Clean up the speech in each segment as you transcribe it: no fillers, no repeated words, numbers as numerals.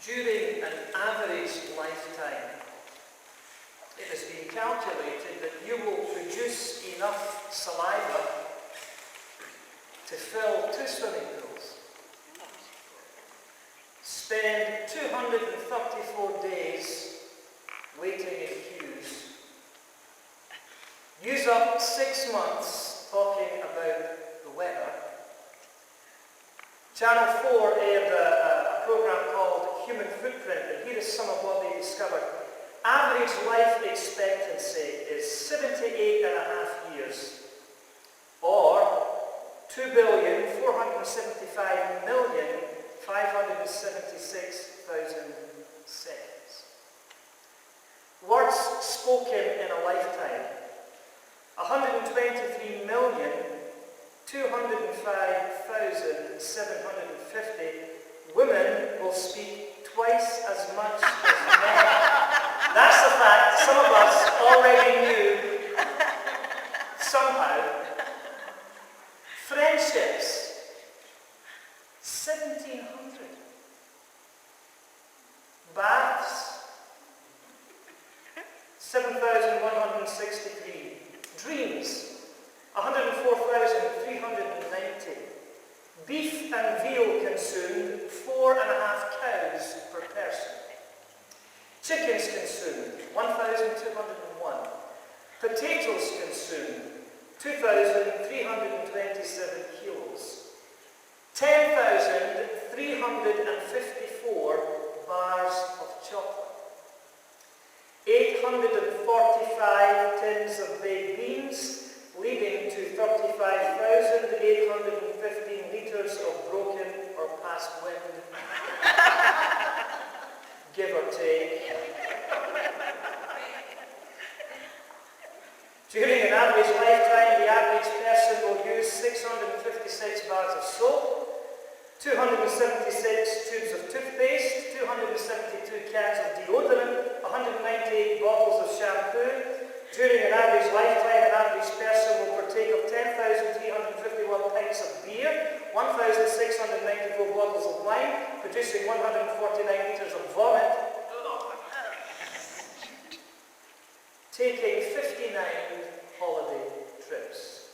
During an average lifetime, it has been calculated that you will produce enough saliva to fill 2 swimming pools, spend 234 days waiting in queues, use up 6 months talking about the weather. Channel 4 aired a program called Human Footprint, and here is some of what they discovered. Average life expectancy is 78.5 years, or 2,475,576,000 seconds. Words spoken in a lifetime: 123,205,750. Women will speak twice as much as men. That's a fact some of us already knew somehow. Friendships, 1,700. Baths, 7,163. Dreams, 104,390. Beef and veal consumed, 4.5 cows per person. Chickens consumed, 1,201. Potatoes consumed, 2,327 kilos. 10,354 bars of chocolate. 845 tins of baked beans, leading to 35,815 litres of broken or past wind, give or take. During an average lifetime, the average person will use 656 bars of soap, 276 tubes of toothpaste, 272 cans of deodorant, 198 bottles of shampoo. During an average lifetime, an average person will partake of 10,351 pints of beer, 1,694 bottles of wine, producing 149 litres of vomit, taking 59 holiday trips.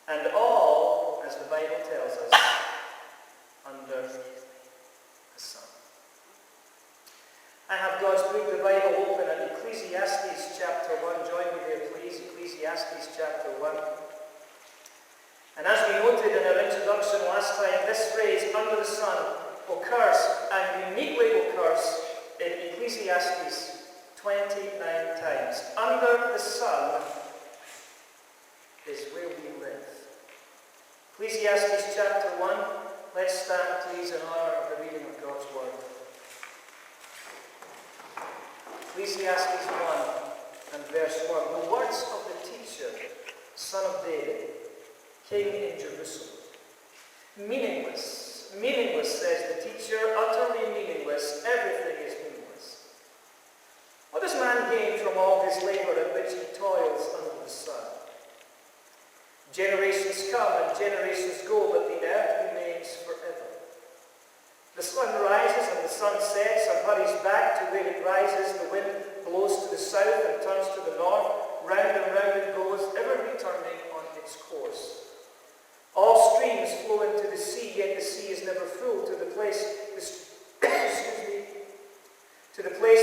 And all, as the Bible tells us, under the sun. I have God's book, the Bible, open at Ecclesiastes chapter 1. Join me there, please. Ecclesiastes chapter 1. And as we noted in our introduction last time, this phrase, under the sun, occurs, and uniquely occurs, in Ecclesiastes 29 times. Under the sun is where we live. Ecclesiastes chapter 1. Let's stand, please, in honor of the reading of God's word. Ecclesiastes 1 and verse 1. The words of the teacher, son of David, king in Jerusalem. Meaningless. Meaningless, says the teacher, utterly meaningless. Everything is meaningless. What does man gain from all his labor at which he toils under the sun? Generations come and generations go, but the earth remains forever. The sun rises and the sun sets and hurries back to where it rises. The wind blows to the south and turns to the north. Round and round it goes, ever returning on its course. All streams flow into the sea, yet the sea is never full. To the place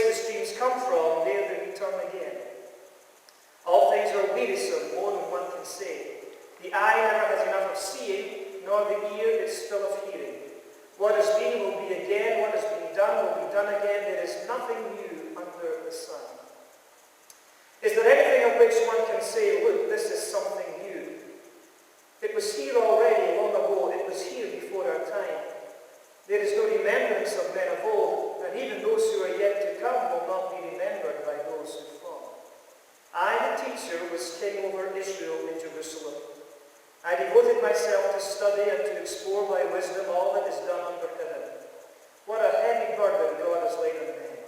the streams come from, there they return again. All things are wearisome, more than one can say. The eye never has enough of seeing, nor the ear is full of hearing. What has been will be again, what has been done will be done again. There is nothing new under the sun. Is there anything of which one can say, look, this is something new? It was here already long ago, it was here before our time. There is no remembrance of men of old, and even those who are yet to come will not be remembered by those who fall. I, the teacher, was king over Israel in Jerusalem. I devoted myself to study and to explore by wisdom all that is done under heaven. What a heavy burden God has laid on men.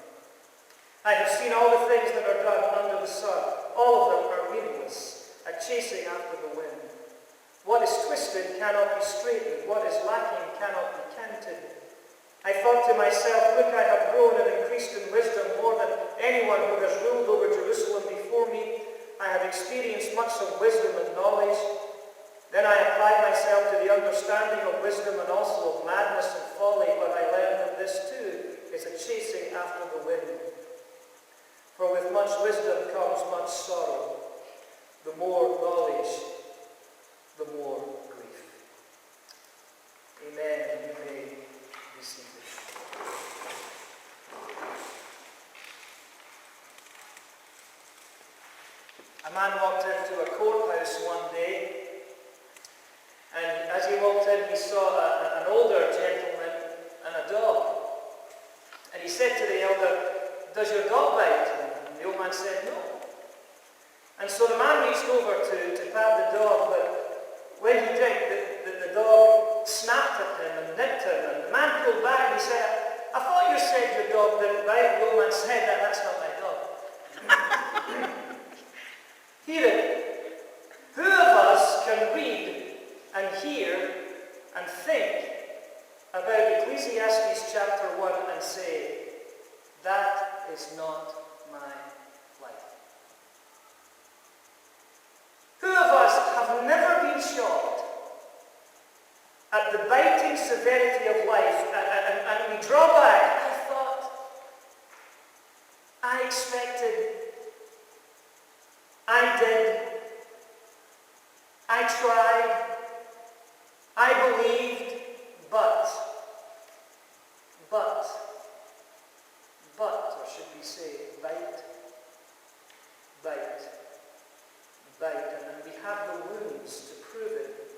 I have seen all the things that are done under the sun. All of them are meaningless, a chasing after the wind. What is twisted cannot be straightened. What is lacking cannot be counted. I thought to myself, look, I have grown and increased in wisdom more than anyone who has ruled over Jerusalem before me. I have experienced much of wisdom and knowledge. Then I applied myself to the understanding of wisdom and also of madness and folly, but I learned that this too is a chasing after the wind. For with much wisdom comes much sorrow. The more knowledge, the more grief. Amen. You may be seated. A man walked into a courthouse one day, and as he walked in, he saw an older gentleman and a dog. And he said to the elder, "Does your dog bite?" And the old man said, "No." And so the man reached over to pat the dog, but when he did, the dog snapped at him and nipped him. And the man pulled back and he said, "I thought you said your dog didn't bite." The old man said, "That's not my dog." Hear it. Who of us can read and hear and think about Ecclesiastes chapter 1 and say, that is not my life? Who of us have never been shocked at the biting severity of life and we draw back? I thought, I expected, I did, I tried, I believed, but, or should we say, bite, and we have the wounds to prove it.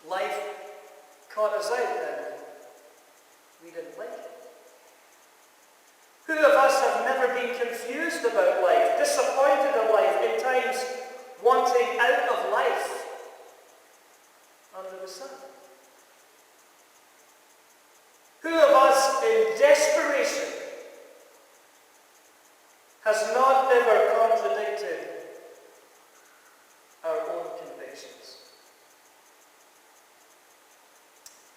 Life caught us out and we didn't like it. Who of us have never been confused about life, disappointed in life, in times wanting out of life under the sun? Who of us in desperation has not ever contradicted our own convictions?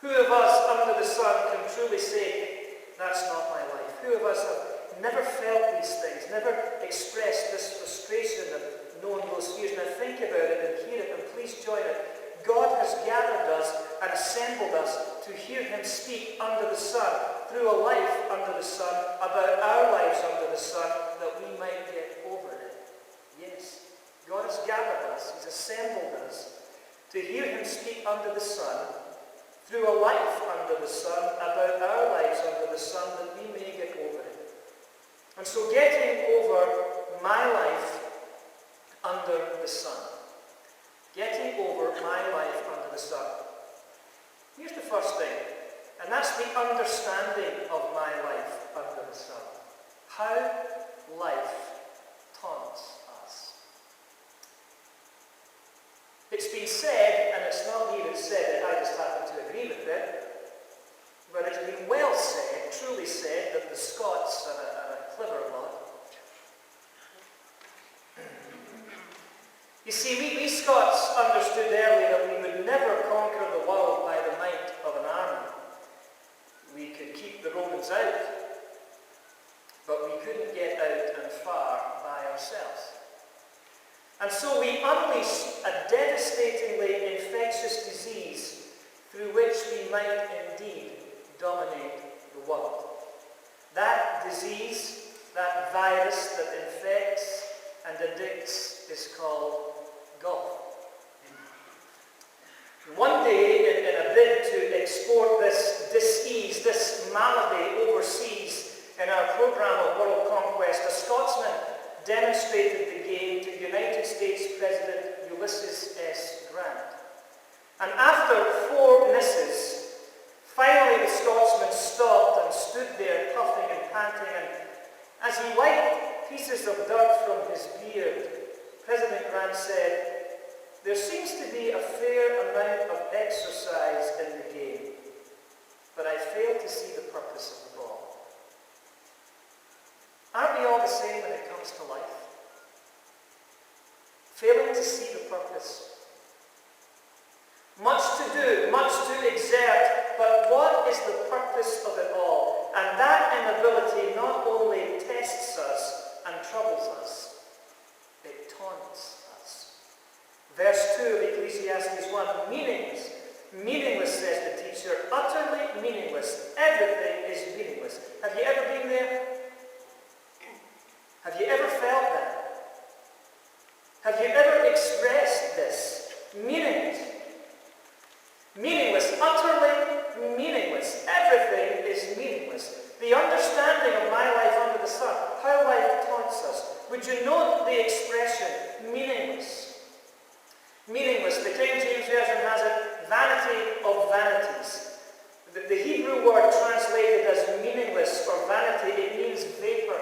Who of us under the sun can truly say, that's not my life? Who of us have never felt these things, never expressed this frustration of knowing those fears? Now think about it and hear it, and please join it. God has gathered us and assembled us to hear him speak under the sun, through a life under the sun, about our lives under the sun, that we might get over it. Yes, God has gathered us, he's assembled us to hear him speak under the sun, through a life under the sun, about our lives under the sun, that we may get over it. And so getting over my life under the sun. Getting over my life under the sun. Here's the first thing, and that's the understanding of my life under the sun. How life taunts us. It's been said, and it's not me that said it, I just happen to agree with it, but it's been well said, truly said, that the Scots are a clever lot. You see, we Scots understood early that we would never conquer the world by the might of an army. We could keep the Romans out, but we couldn't get out and far by ourselves. And so we unleashed a devastatingly infectious disease through which we might indeed dominate the world. That disease, that virus that infects and addicts, is called golf. One day, in a bid to export this disease, this malady overseas in our program of world conquest, a Scotsman demonstrated the game to United States President Ulysses S. Grant. And after 4 misses, finally the Scotsman stopped and stood there puffing and panting, and as he wiped pieces of dirt from his beard, President Grant said, "There seems to be a fair amount of exercise in the game, but I fail to see the purpose of the ball." Aren't we all the same when it comes to life? Failing to see the purpose. Much to do, much to exert, but what is the purpose of it all? And that inability not only tests us and troubles us, it taunts us. Verse 2 of Ecclesiastes 1, meaningless. Meaningless, says the teacher, utterly meaningless. Everything is meaningless. Have you ever been there? Have you ever felt that? Have you ever expressed this? Meaningless. Meaningless, utterly meaningless. Everything is meaningless. The understanding of my life under the sun, how life taunts us. Would you note the expression, meaningless? Meaningless. The King James Version has it, vanity of vanities. The Hebrew word translated as meaningless or vanity, it means vapor.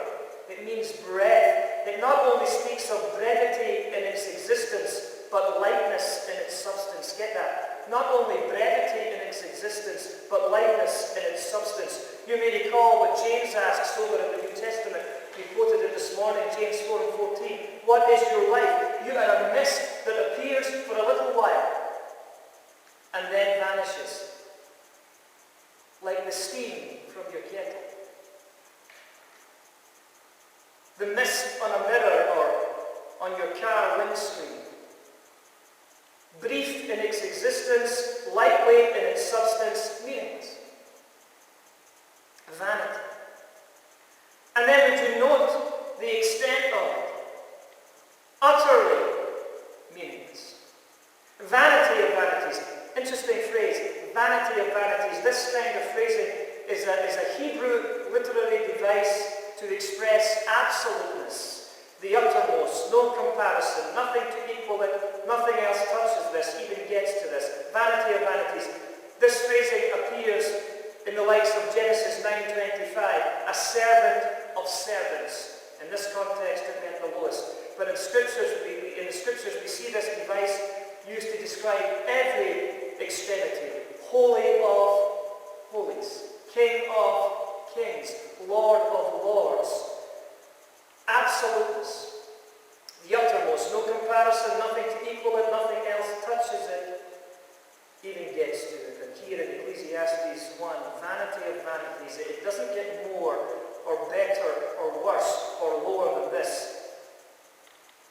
It means breath. It not only speaks of brevity in its existence, but lightness in its substance. Get that? Not only brevity in its existence, but lightness in its substance. You may recall what James asks over in the New Testament. We quoted it this morning, James 4 and 14. What is your life? You are a mist that appears for a little while and then vanishes, like the steam from your kettle. The mist on a mirror or on your car windscreen. Brief in its existence, lightweight in its substance, meaningless. Vanity. And then would you note the extent of it? Utterly meaningless. Vanity of vanities. Interesting phrase, vanity of vanities. This kind of phrasing is a Hebrew literary device to express absoluteness, the uttermost, no comparison, nothing to equal it, nothing else touches this, even gets to this. Vanity of vanities. This phrasing appears in the likes of Genesis 9:25, a servant of servants. In this context, it meant the lowest. But in the scriptures, we see this device used to describe every extremity. Holy of holies, King of kings, Lord of lords. Absoluteness, the uttermost, no comparison, nothing to equal it, nothing else touches it, even gets to it. And here in Ecclesiastes 1, vanity of vanities, it doesn't get more or better or worse or lower than this.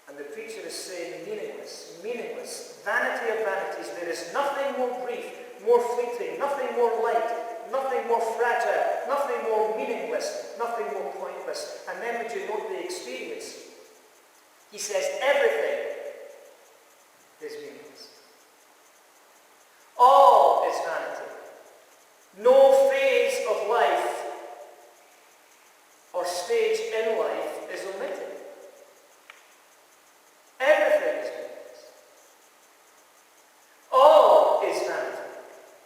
And the preacher is saying meaningless, meaningless, vanity of vanities. There is nothing more brief, more fleeting, nothing more light, nothing more fragile, nothing more meaningless, nothing more pointless. And then would you note the experience? He says everything is meaningless. All is vanity. No phase of life or stage in life is omitted. Everything is meaningless. All is vanity.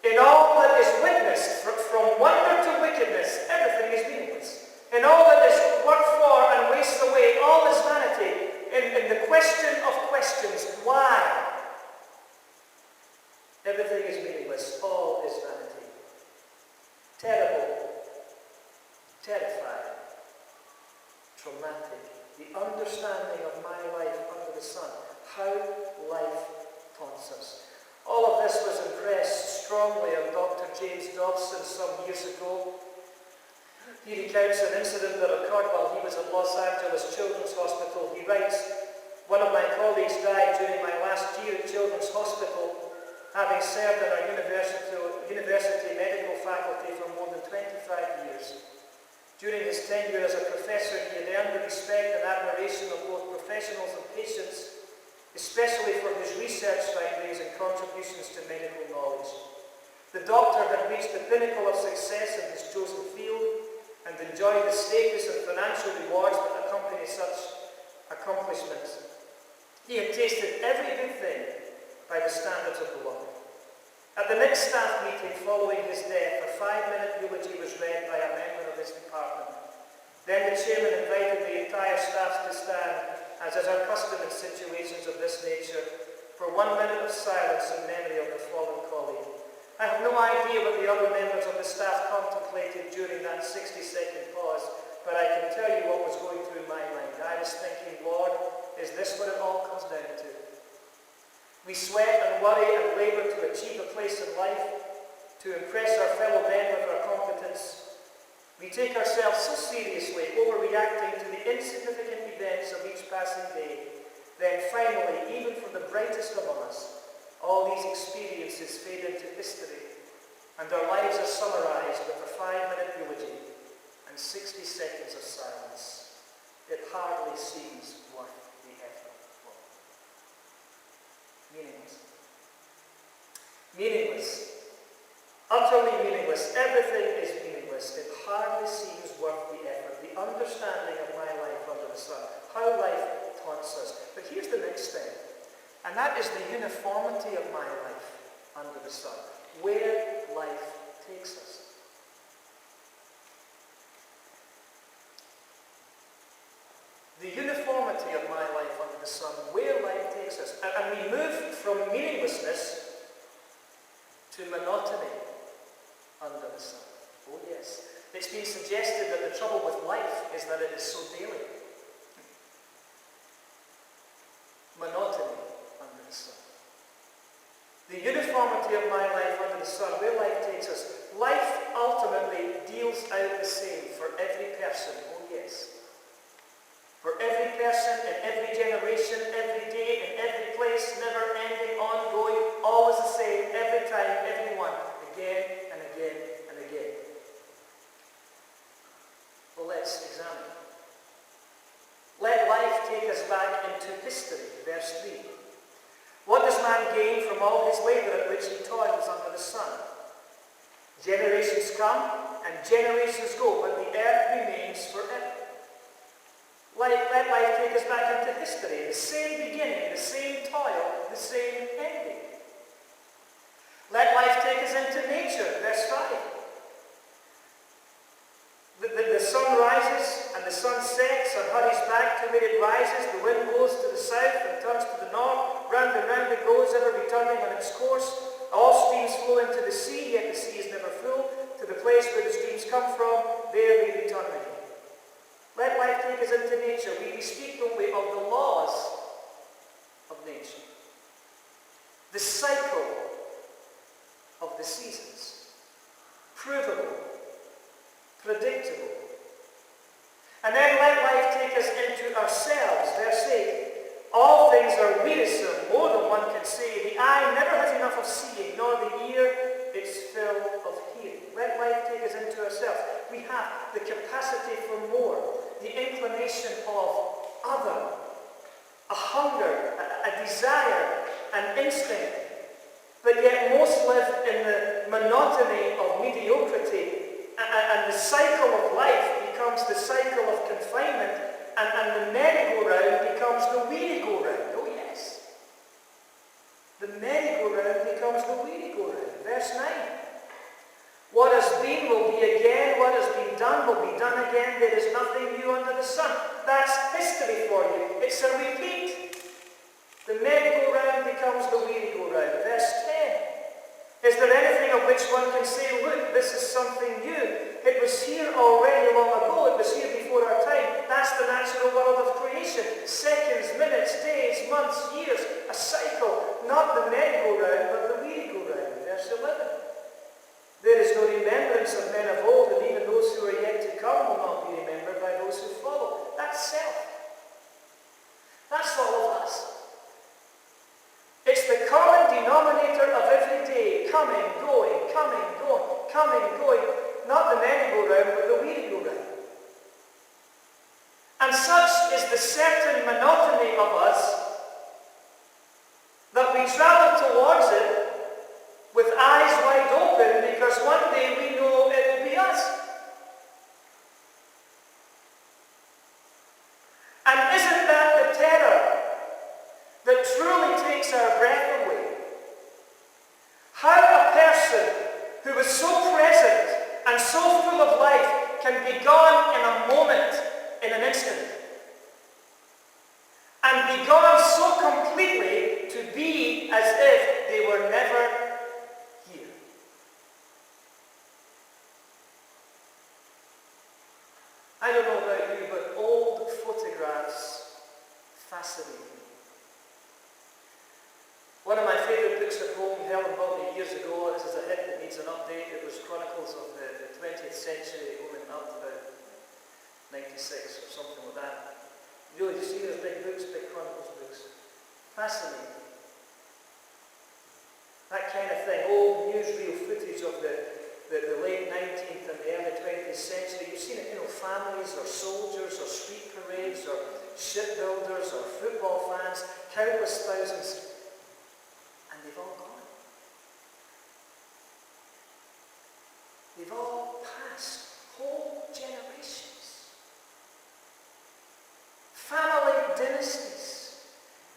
In all that is witnessed, from wonder to wickedness, everything is meaningless. In all that is worked for and wastes away, all is vanity. In the question of questions, why? Everything is meaningless. All is vanity. Terrible. Terrifying. Traumatic. The understanding of my life under the sun. How life taunts us. All of this was impressed strongly on Dr. James Dobson some years ago. He recounts an incident that occurred while he was at Los Angeles Children's Hospital. He writes, one of my colleagues died during my last year at Children's Hospital, having served in our university medical faculty for more than 25 years. During his tenure as a professor, he had earned the respect and admiration of both professionals and patients, especially for his research findings and contributions to medical knowledge. The doctor had reached the pinnacle of success in his chosen field and enjoyed the status and financial rewards that accompany such accomplishments. He had tasted every good thing by the standards of the law. At the next staff meeting following his death, a 5-minute eulogy was read by a member of his department. Then the chairman invited the entire staff to stand, as is our custom in situations of this nature, for 1 minute of silence in memory of the fallen colleague. I have no idea what the other members of the staff contemplated during that 60-second pause, but I can tell you what was going through my mind. I was thinking, Lord, is this what it all comes down to? We sweat and worry and labour to achieve a place in life, to impress our fellow men with our competence. We take ourselves so seriously, overreacting to the insignificant events of each passing day. Then finally, even for the brightest among us, all these experiences fade into history, and our lives are summarized with a 5-minute eulogy and 60 seconds of silence. It hardly seems worth the effort. Meaningless. Meaningless. Utterly meaningless. Everything is meaningless. It hardly seems worth the effort. The understanding of my life under the sun. How life taunts us. But here's the next thing. And that is the uniformity of my life under the sun. Where life takes us. The uniformity of my life under the sun, where life takes us. And we move from meaninglessness to monotony under the sun. Oh yes. It's been suggested that the trouble with life is that it is so daily. Monotony under the sun. The uniformity of my life under the sun, where life takes us. Life ultimately deals out the same for every person. Oh yes. For every person, in every generation, every day, in every place, never ending, ongoing, always the same, every time, everyone, again and again and again. Well, let's examine. Let life take us back into history, verse 3. What does man gain from all his labour at which he toils under the sun? Generations come and generations go, but the earth remains forever. Let life take us back into history. The same beginning, the same toil, the same ending. Let life take us into nature, verse 5. The sun rises and the sun sets and hurries back to where it rises. The wind blows to the south and turns to the north. Round and round it goes, ever returning on its course. All streams flow into the sea, yet the sea is never full. To the place where the streams come from, there they return again. Let life take us into nature. We speak, don't we, of the laws of nature. The cycle of the seasons. Provable. Predictable. And then let life take us into ourselves. Verse 8. All things are wearisome, more than one can say. The eye never has enough of seeing, nor the ear its fill of hearing. Let life take us into ourselves. We have the capacity for more, the inclination of other, a hunger, a desire, an instinct. But yet most live in the monotony of mediocrity, and the cycle of life becomes the cycle of confinement, and the merry-go-round becomes the weary-go-round. Oh yes. The merry-go-round becomes the weary-go-round. Verse 9. What has been will be again. What has been done will be done again. There is nothing new under the sun. That's history for you. It's a repeat. The merry-go-round becomes the weary-go-round. Verse 10. Is there anything of which one can say, look, this is something new? It was here already long ago. It was here before our time. That's the natural world of creation. Seconds, minutes, days, months, years. A cycle. Not the merry-go-round, but the weary-go-round. Verse 11. There is no remembrance of men of old, and even those who are yet to come will not be remembered by those who follow. That's self. That's all of us. It's the common denominator of every day. Coming, going, coming, going, coming, going. Not the merry-go-round, but the weary-go-round. And such is the certain monotony of us that we travel towards it with eyes wide open, because one day we know it will be us. And isn't that the terror that truly takes our breath away? How a person who is so present and so full of life can be gone in a moment, in an instant. And be gone so completely to be as if they were never here. I don't know about you, but old photographs fascinate me. One of my favourite books at home, Helen bought me years ago, this is a hint that needs needs an update. It was Chronicles of the 20th century, going up to about 96 or something like that. Really, you see those big books, big Chronicles books. Fascinating. That kind of thing. Old newsreel footage of the late 19th and the early 20th century. You've seen it, families or soldiers or street parades or shipbuilders or football fans, countless thousands. And they've all gone. They've all passed. Whole generations. Family dynasties.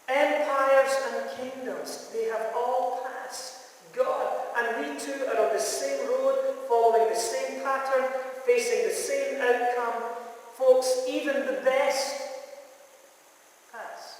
Empires and kingdoms. They have all passed God. And we too are on the same road, following the same pattern, facing the same outcome. Folks, even the best pass.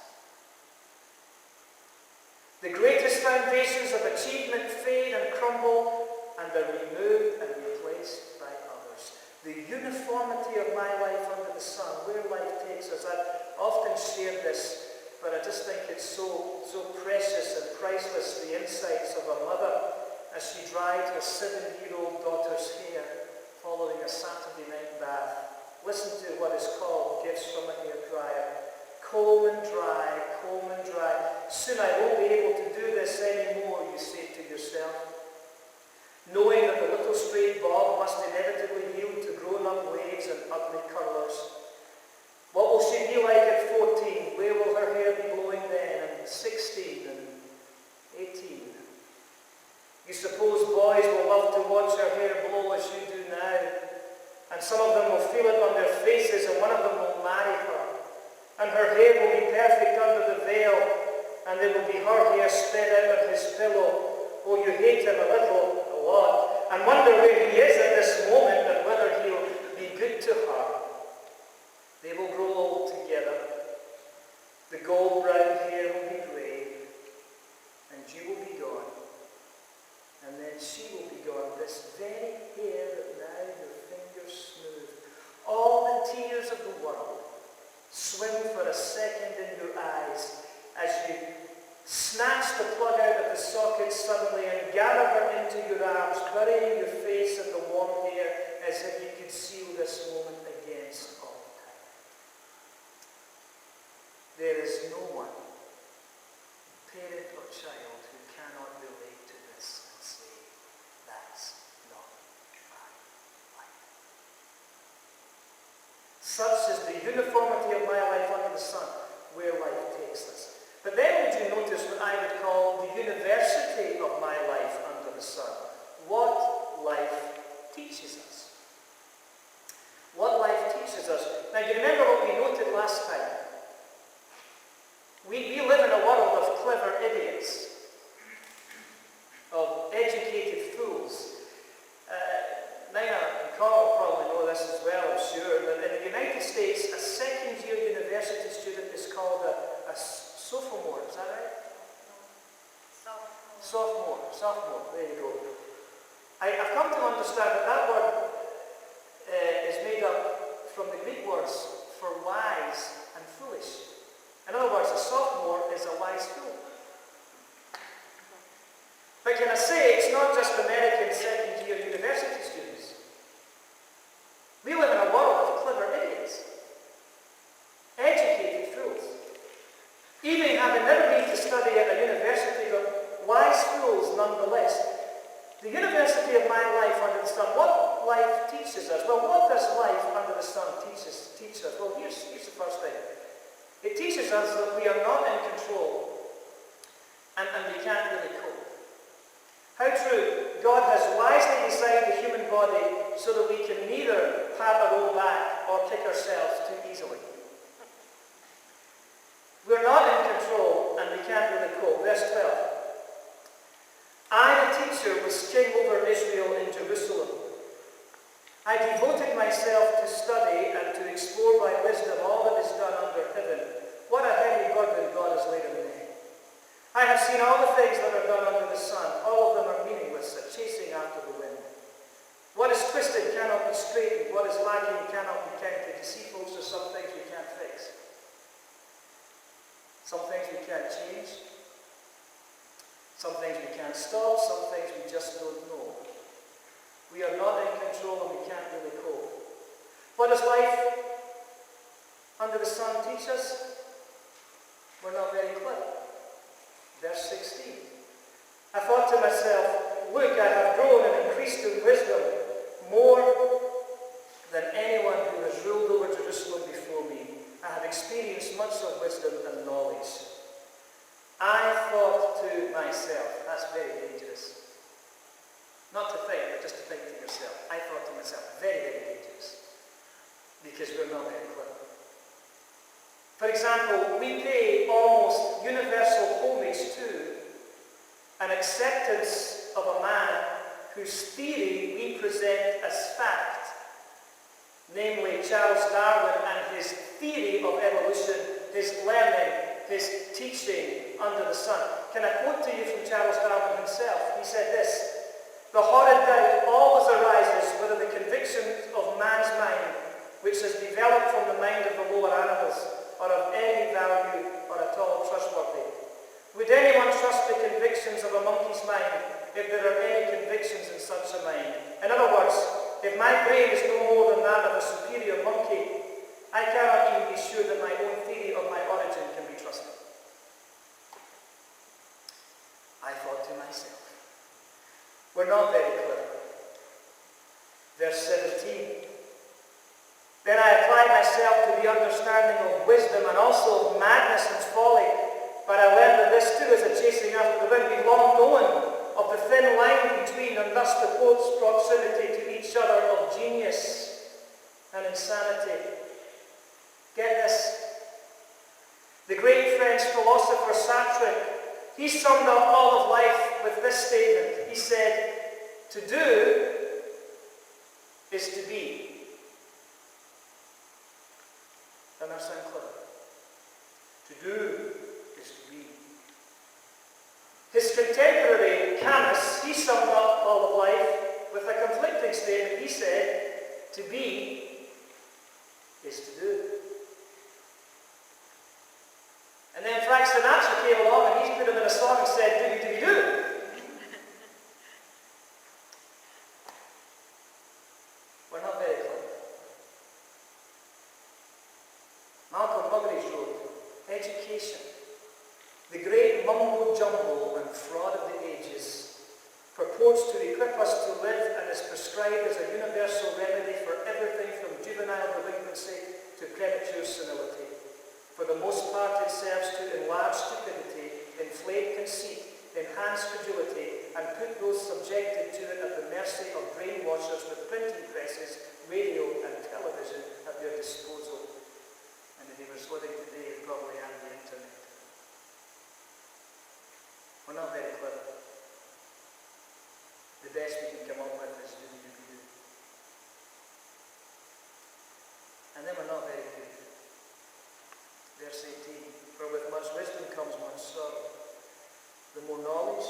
The greatest foundations of achievement fade and crumble and are removed and replaced by others. The uniformity of my life under the sun, where life takes us. I've often shared this, but I just think it's so precious and priceless, the insights of a mother as she dried her 7-year-old daughter's hair following a Saturday night bath. Listen to what is called Gifts from a Hairdryer. Comb and dry, comb and dry. Soon I won't be able to do this anymore, you say to yourself. Knowing that the little straight bob must inevitably yield to grown-up waves and ugly curlers. What will she be like at 14? Where will her hair be blowing then? And 16 and 18. You suppose boys will love to watch her hair blow as you do now. And some of them will feel it on their faces, and one of them will marry her. And her hair will be perfect under the veil, and there will be her hair spread out on his pillow. Oh, you hate him a little, a lot, and wonder where he is at this moment and whether he'll be good to her. They will grow old together. The gold brown hair will be grey, and you will be gone. And then she will be gone, this very hair that now your fingers smooth. All the tears of the world swim for a second in your eyes as you snatch the plug out of the socket suddenly and gather her into your arms, burying your face in the warm hair as if you could seal this moment against all time. There is no one, parent or child, who cannot relate to this and say, that's not my life. Such is the uniformity of my life under the sun, where life takes us. But then would you notice what I would call the university of my life under the sun? What life teaches us. What life teaches us. Now you remember what we noted last time. We live in a world of clever idiots, of educated fools. Nina and Carl probably know this as well, I'm sure, that in the United States, a second-year university student is called a sophomore, is that right? Sophomore, there you go. I've come to understand that word is made up from the Greek words for wise and foolish. In other words, a sophomore is a wise fool. But can I say, it's not just American second-year university students. We live in a world of clever idiots. Educated fools. Even having never been to study at a university, but wise fools nonetheless. The university of my life under the sun, what life teaches us? Well, what does life under the sun teach us? Well, here's the first thing. It teaches us that we are not in control and we can't really cope. How true. God has wisely designed the human body so that we can neither pat our own back or kick ourselves too easily. We're not in control and we can't really cope. Verse 12. I, the teacher, was king over Israel in Jerusalem. I devoted myself to study and to explore by wisdom all that is done under heaven. What a heavy burden God has laid on me. I have seen all the things that are done under the sun. All of them are meaningless, a chasing after the wind. What is twisted cannot be straightened. What is lacking cannot be counted. You see, folks, there's some things we can't fix. Some things we can't change. Some things we can't stop. Some things we just don't know. does life under the sun teach us? We're not very clever. Verse 16. I thought to myself, look, I have grown and increased in wisdom more than anyone who has ruled over Jerusalem before me. I have experienced much of wisdom and knowledge. I thought to myself, that's very dangerous. Not to think, but just to think to yourself. I thought to myself, very, very dangerous. Because we're not very clever. For example, we pay almost universal homage to an acceptance of a man whose theory we present as fact, namely Charles Darwin and his theory of evolution, his learning, his teaching under the sun. Can I quote to you from Charles Darwin himself? He said this, "The horrid doubt always arises whether the convictions of man's mind, which has developed from the mind of the lower animals, are of any value or at all trustworthy. Would anyone trust the convictions of a monkey's mind if there are any convictions in such a mind? In other words, if my brain is no more than that of a superior monkey, I cannot even be sure that my own theory of my origin can be trusted." I thought to myself, we're not very clever. Verse 17. Then I applied myself to the understanding of wisdom and also of madness and folly. But I learned that this too is a chasing after the wind. We've long known of the thin line between and thus the close proximity to each other of genius and insanity. Get this. The great French philosopher Sartre, he summed up all of life with this statement. He said, "To do is to be." Doesn't that sound clever? To do is to be. His contemporary Camus, he summed up all of life with a conflicting statement. He said, "To be is to do." And then Frank Sinatra came along and he's put him in a song and said, "Do, do." We're not very clever. Malcolm Muggery's wrote, "Education, the great mumbo-jumbo and fraud of the ages, purports to equip us to live and is prescribed as a universal remedy for everything from juvenile delinquency to premature senility. For the most part it serves to enlarge stupidity, inflate conceit, enhance credulity, and put those subjected to it at the mercy of brainwashers with printing presses, radio and television at their disposal." And if he was living today, he'd probably have the internet. We're not very clever. The best we can come up with is do. And then we're not very good. Verse 18, "For with much wisdom comes much sorrow. The more knowledge,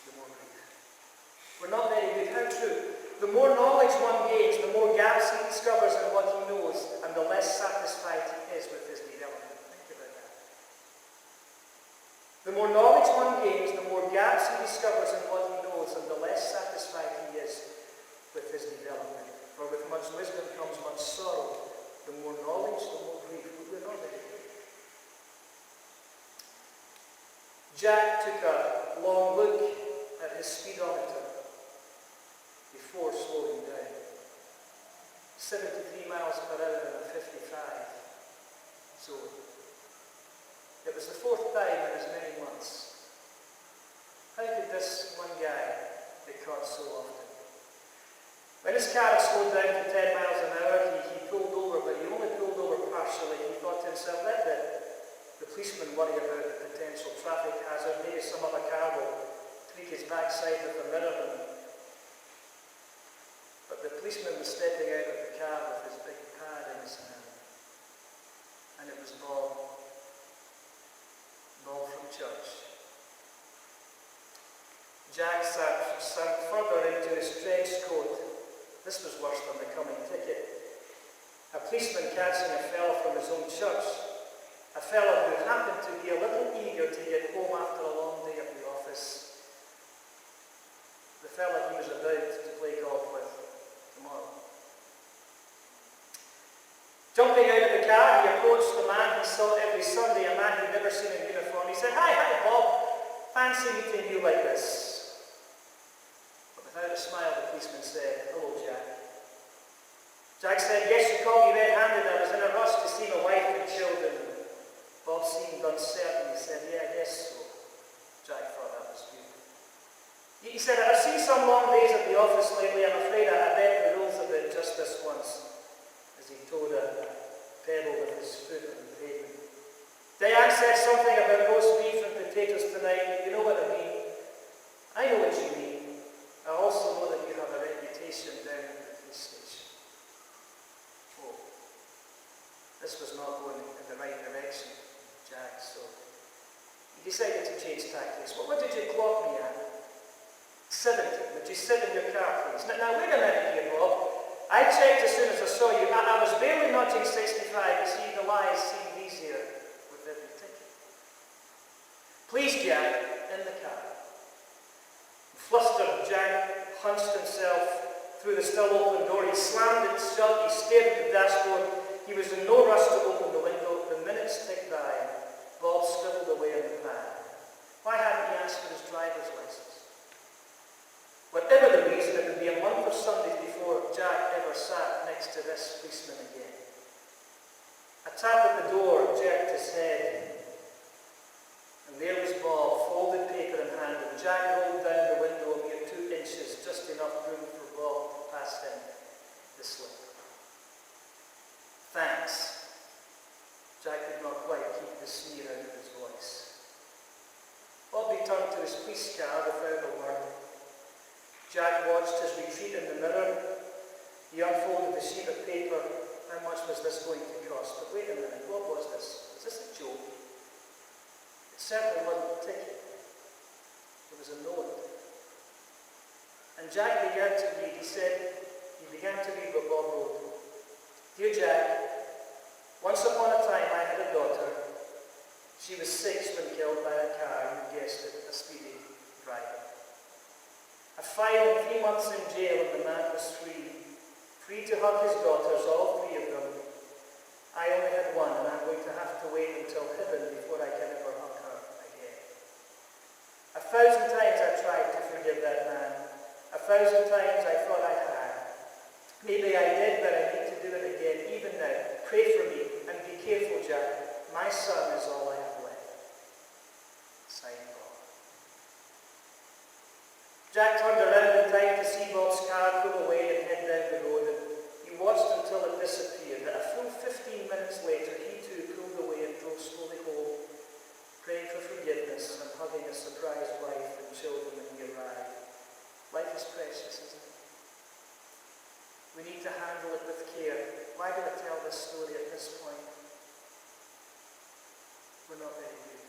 the more grief." We're not very good. How true? The more knowledge one gains, the more gaps he discovers in what he knows, and the less satisfied he is with his development. Think about that. The more knowledge one gains, the more gaps he discovers in what he knows, and the less satisfied he is with his development. For with much wisdom comes much sorrow. The more knowledge, the more grief. We're not very good. Jack took a long look at his speedometer before slowing down. 73 miles per hour in a 55 zone. It was the fourth time in as many months. How could this one guy get caught so often? When his car had slowed down to 10 miles an hour, he pulled over, but he only pulled over partially. He thought to himself, let the policeman worry about the potential traffic hazard. Maybe some other car will tweak his backside with a mirror. But the policeman was stepping out of the car with his big pad in his hand. And it was Bob. Bob from church. Jack sank further into his trench coat. This was worse than the coming ticket. A policeman catching a fellow from his own church. A fellow who happened to be a little eager to get home after a long day at the office. The fellow he was about to play golf with tomorrow. Jumping out of the car, he approached the man he saw every Sunday, a man he'd never seen in uniform. He said, "Hi, Bob. Fancy meeting you like this." But without a smile, the policeman said, "Hello, Jack." Jack said, "Yes, you caught me red-handed. I was in a rush to see my wife and children." Bob seemed uncertain. He said, "Yeah, I guess so." Jack thought that was good. He said, "I've seen some long days at the office lately. I'm afraid I bent the rules a bit just this once," as he towed a pebble with his foot on the pavement. "Diane said something about roast beef and potatoes tonight. You know what I mean." "I know what you mean. I also know that you have a reputation down at the police station." Oh, this was not going in the right direction, Jack, so he decided to change tactics. "What did you clock me at?" 70. "Would you sit in your car, please?" Now wait a minute here, Bob. I checked as soon as I saw you. I was barely nudging 65. You see, the lies seemed easier with every ticket. "Please, Jack, in the car." Flustered, Jack hunched himself through the still open door. He slammed it shut. He stared at the dashboard. He was in no rush to open the window. The minutes ticked by. Bob scribbled away on the pad. Why hadn't he asked for his driver's license? Whatever the reason, it would be a month of Sundays before Jack ever sat next to this policeman again. A tap at the door jerked his head, and there was Bob, folded paper in hand, and Jack rolled down the window a mere 2 inches, just enough room for Bob to pass him the slip. "Thanks." Jack could not quite keep the sneer out of his voice. Bob returned to his police car without a word. Jack watched his retreat in the mirror. He unfolded the sheet of paper. How much was this going to cost? But wait a minute, what was this? Was this a joke? It certainly wasn't a ticket. It was a note. And Jack began to read. He began to read what Bob wrote. "Dear Jack, once upon a time I had a daughter. She was 6 when killed by a car, you guessed it, a speedy driver. A fine and 3 months in jail, and the man was free to hug his daughters, all 3 of them. I only had one, and I'm going to have to wait until heaven before I can ever hug her again. 1,000 times I tried to forgive that man. 1,000 times I thought I had. Maybe I did, but I need to do it again, even now. Pray for me, and be careful, Jack. My son is all I have left." Signed, Bob. Jack turned around in time to see Bob's car pull away and head down the road, and he watched until it disappeared. A full 15 minutes later, he too pulled away and drove slowly home, praying for forgiveness and hugging a surprised wife and children when he arrived. Life is precious, isn't it? We need to handle it with care. Why do I tell this story at this point? We're not very good.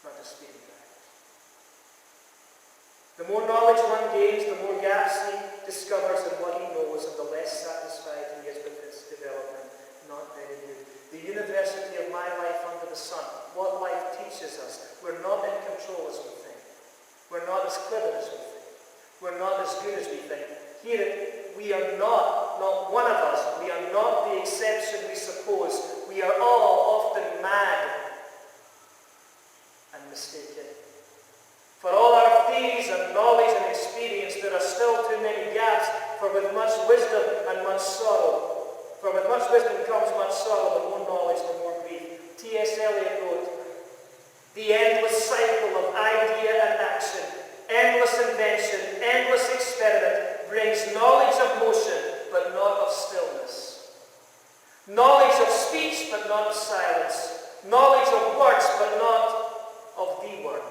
Not just being back. The more knowledge one gains, the more gaps he discovers in what he knows, and the less satisfied he is with his development. Not very good. The university of my life under the sun. What life teaches us. We're not in control as we think. We're not as clever as we think. We're not as good as we think. We are not one of us. We are not the exception we suppose. We are all often mad and mistaken. For all our theories and knowledge and experience, there are still too many gaps, for with much wisdom and much sorrow. For with much wisdom comes much sorrow, the more knowledge, the more grief. T.S. Eliot wrote, "The endless cycle of idea and action, endless invention, endless experiment, brings knowledge of motion, but not of stillness. Knowledge of speech, but not of silence. Knowledge of words, but not of the word.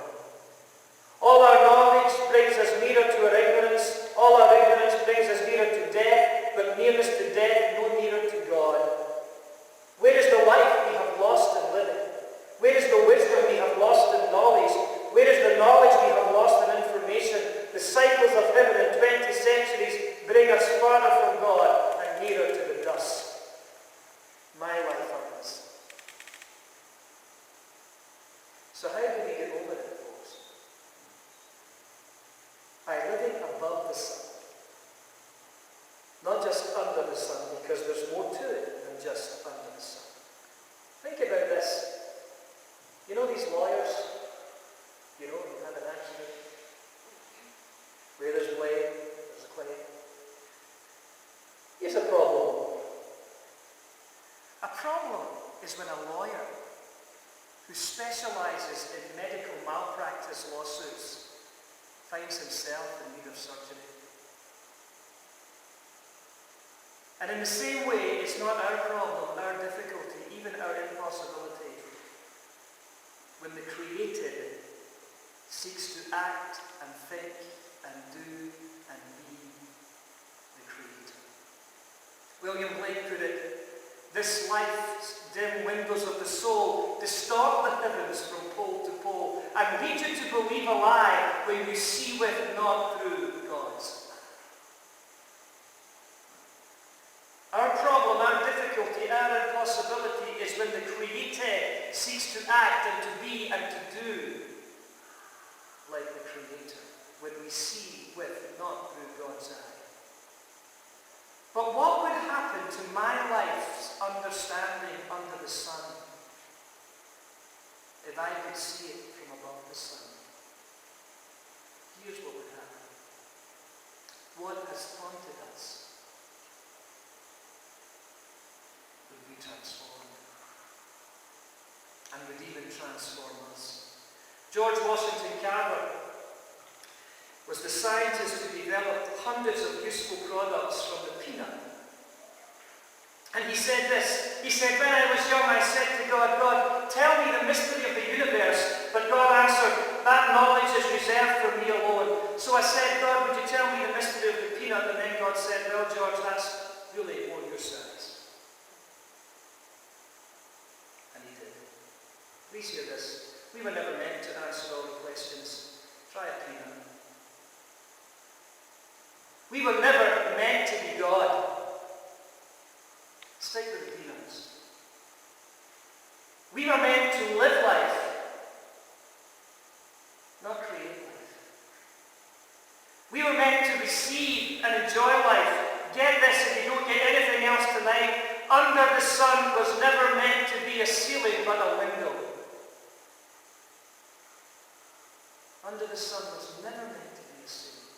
All our knowledge brings us nearer to our ignorance. All our ignorance brings us nearer to death, but nearness to death, no nearer to God. Where is the life we have lost in living? Where is the wisdom we have lost in knowledge? Where is the knowledge we have lost in information? The cycles of heaven in 20 centuries bring us farther from God and nearer to the dust. My life on this." So how do we get over it, folks? By living above the sun. Not just under the sun, because there's more to it than just under the sun. Think about this. You know these lawyers? You know, you have an accident. Where there's blame, there's a claim. Here's a problem. A problem is when a lawyer who specializes in medical malpractice lawsuits finds himself in need of surgery. And in the same way, it's not our problem, our difficulty, even our impossibility, when the created seeks to act and think and do and be the creator. William Blake put it, "This life's dim windows of the soul distort the heavens from pole to pole and lead you to believe a lie when you see with not through God's." Our problem, our difficulty, our impossibility is when the created seeks to act and to be and to do like the Creator, when we see with not through God's eye. But what would happen to my life's understanding under the sun if I could see it from above the sun? Here's what would happen. What has haunted us would be transformed, and would even transform us. George Washington Carver was the scientist who developed hundreds of useful products from the peanut. And he said this, he said, "When I was young I said to God, God, tell me the mystery of the universe." But God answered, "That knowledge is reserved for me alone." So I said, "God, would you tell me the mystery of the peanut?" And then God said, "Well, George, that's really more your service." And he did. Please hear this. We were never meant to answer all the questions. Try a peanut. We were never meant to be God. Stick with the peanuts. We were meant to live life, not create life. We were meant to receive and enjoy life. Get this if you don't get anything else tonight. Under the sun was never meant to be a ceiling but a window. Under the sun was never meant to be a ceiling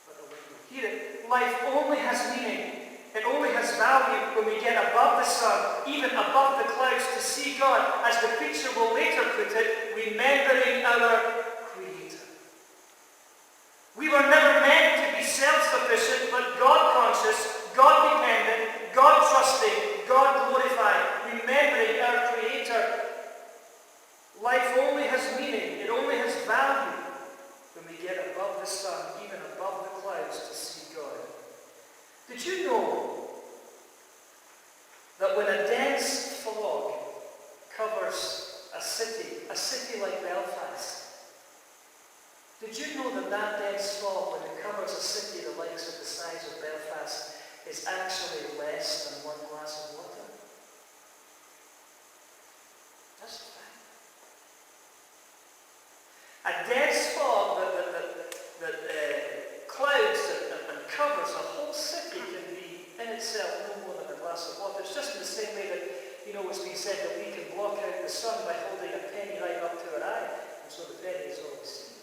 but a window. Hear it. Life only has meaning. It only has value when we get above the sun, even above the clouds, to see God, as the preacher will later put it, remembering our Creator. We were never meant to be self-sufficient, but God-conscious, God-dependent, God-trusting, God-glorifying, remembering our Creator. Life only has meaning, it only has value when we get above the sun, even above the clouds, to see God. Did you know that when a dense fog covers a city like Belfast, did you know that that dense fog, when it covers a city the likes of the size of Belfast, is actually less than one glass of water? That's a fact. A dense fog that clouds and covers a whole city can be in itself no more than a glass of water. It's just in the same way that, it's been said that we can block out the sun by holding a penny right up to our eye, and so the penny is always seen.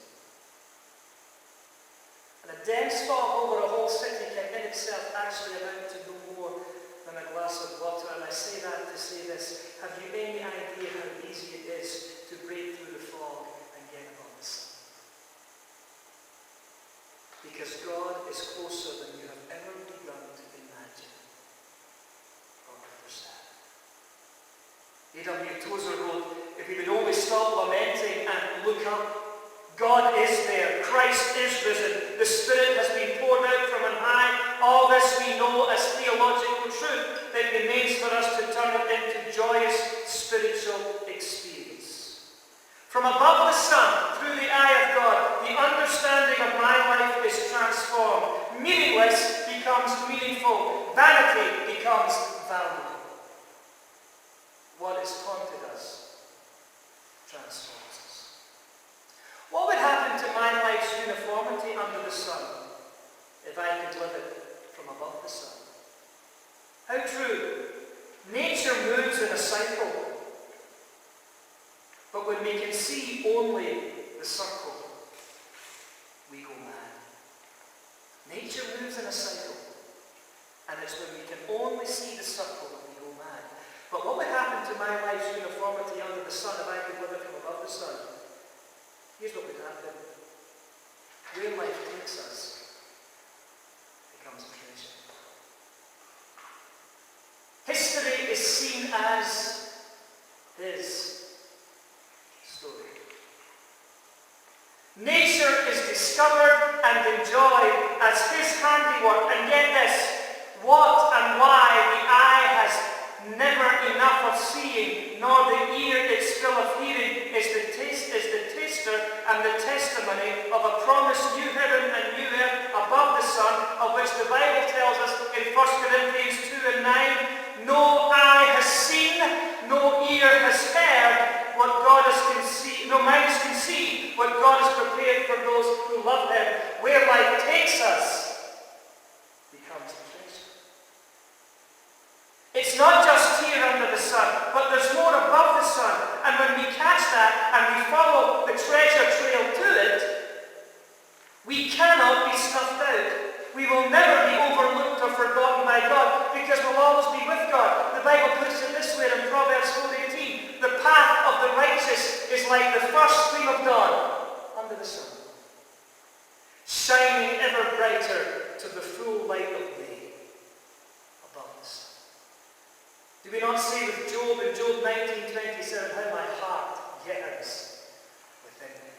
And a dense fog over a whole city can in itself actually amount to no more than a glass of water. And I say that to say this: have you any idea how easy it is to break through the fog and get above the sun? Because God is closer than you have ever begun to imagine or understand. A.W. Tozer wrote, "If we would only stop lamenting and look up, God is there, Christ is risen, the Spirit has been poured out from on high. All this we know as theological truth. It remains for us to turn it into joyous spiritual experience. From above the sun, through the eye of God, the understanding of my life is transformed. Meaningless becomes meaningful. Vanity becomes valuable. What has haunted us transforms us." What would happen to my life's uniformity under the sun if I could live it from above the sun? How true. Nature moves in a cycle. But when we can see only the circle, we go mad. Nature moves in a cycle. And it's when we can only see the circle that we go mad. But what would happen to my life's uniformity under the sun if I could live it from above the sun? Here's what would happen. Where life takes us becomes a treasure. History is seen as his story. Nature is discovered and enjoyed as his handiwork. And get this, what and why the eye has never enough of seeing, nor the ear its fill of hearing, is the taster and the testimony of a promised new heaven and new earth above the sun, of which the Bible tells us in 1 Corinthians 2 and 9, no eye has seen, no ear has heard what God has conceived, no mind has conceived what God has prepared for those who love him. Where life takes us becomes a treasure. It's not just here under the sun, but there's more above the sun. And when we catch that and we follow the treasure trail to it, we cannot be snuffed out. We will never be overlooked or forgotten by God, because we'll always be with God. The Bible puts it this way in Proverbs 4:18. The path of the righteous is like the first stream of dawn under the sun, shining ever brighter to the full light of day above the sun. Do we not see with Job in Job 19:27, how my heart yearns within me?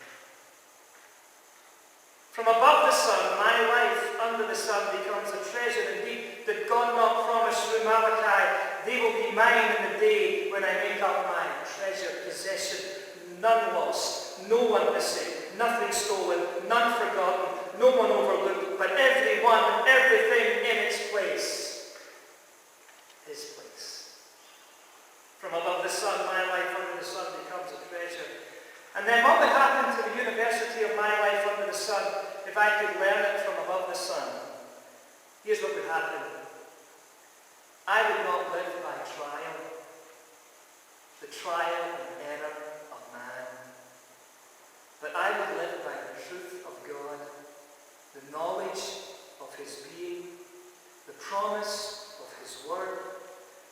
From above the sun, my life under the sun becomes a treasure indeed. Did God not promise through Malachi, they will be mine in the day when I make up my treasure possession? None lost, no one missing, nothing stolen, none forgotten, no one overlooked, but everyone, everything in its place. His place. From above the sun, my life under the sun becomes a treasure. And then what would happen to the university of my life under the sun if I could learn it from above the sun? Here's what would happen. I would not live by trial, the trial and error of man, but I would live by the truth of God, the knowledge of his being, the promise of his word,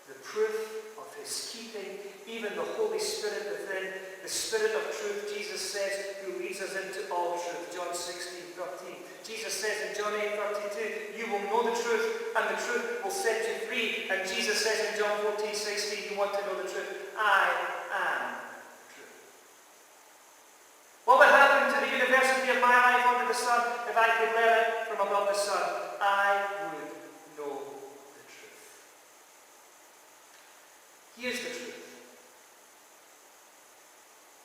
the proof of his keeping, even the Holy Spirit within, the Spirit of truth, Jesus says, who leads us into all truth. John 16:13. Jesus says in John 8:32, you will know the truth, and the truth will set you free. And Jesus says in John 14:16, you want to know the truth? I am truth. What would happen to the university of my life under the sun if I could learn it from above the sun? I would know the truth. Here's the truth.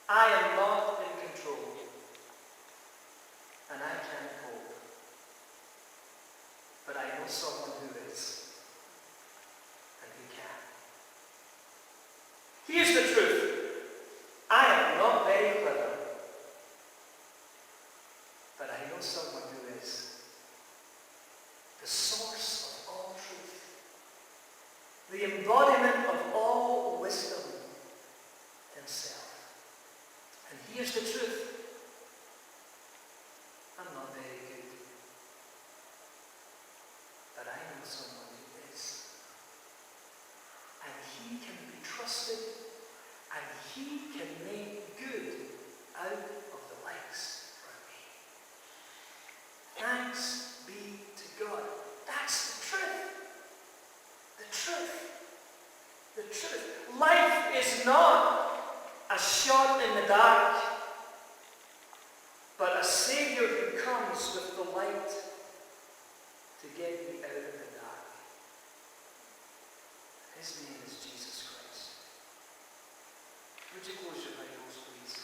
I am not in control, and I can't cope. But I know someone who is, and who can. Here's the truth. I am not very clever, but I know someone who is. The source of all truth. The embodiment of all wisdom himself. And here's the truth. I'm not very good, but I know someone who is. And he can be trusted, and he can make good out of the likes of me. Thanks be to God. That's the truth. The truth. The truth. Life is not a shot in the dark, but a Saviour who comes with the light to get you out of the dark. His name is Jesus Christ. Would you close your Bibles, please?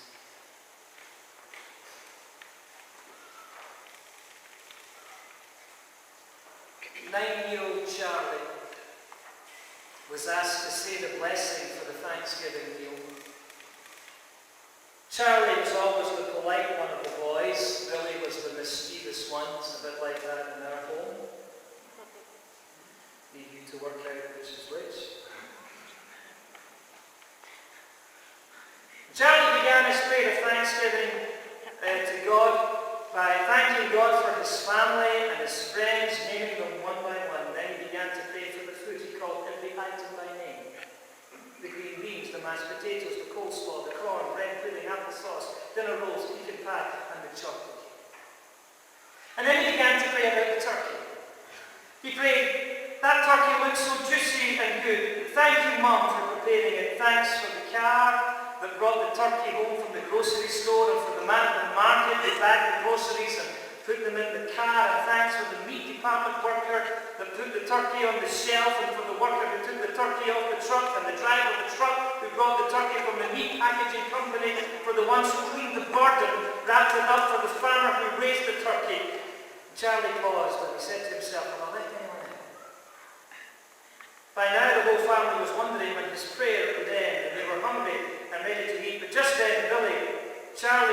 9-year-old Charlie was asked to say the blessing for the Thanksgiving meal. Charlie was always the polite one of the boys. Billy was the mischievous one. It's a bit like that in our home. Leave you to work out which is which. Charlie began his prayer of thanksgiving to God by thanking God for his family and his friends, naming them one by one. Then he began to pray for the food. He called every item by name. The green beans, the mashed potatoes, the coleslaw, the corn, bread pudding, applesauce, dinner rolls, pecan pie, and the chocolate cake. And then he began to pray about the turkey. He prayed, that turkey looks so juicy and good. Thank you, Mum, for preparing it. Thanks for the car that brought the turkey home from the grocery store, and for the man at the market that bagged the groceries and put them in the car. And thanks for the meat department worker that put the turkey on the shelf, and for the worker who took the turkey off the truck, and the driver of the truck who brought the turkey from the meat packaging company, for the ones who cleaned the bird and wrapped it up, for the farmer who raised the turkey. Charlie paused and he said to himself, "Have I left anyone out?" By now the whole family was wondering when his prayer would end, and they were hungry and ready to eat. But just then Billy, Charlie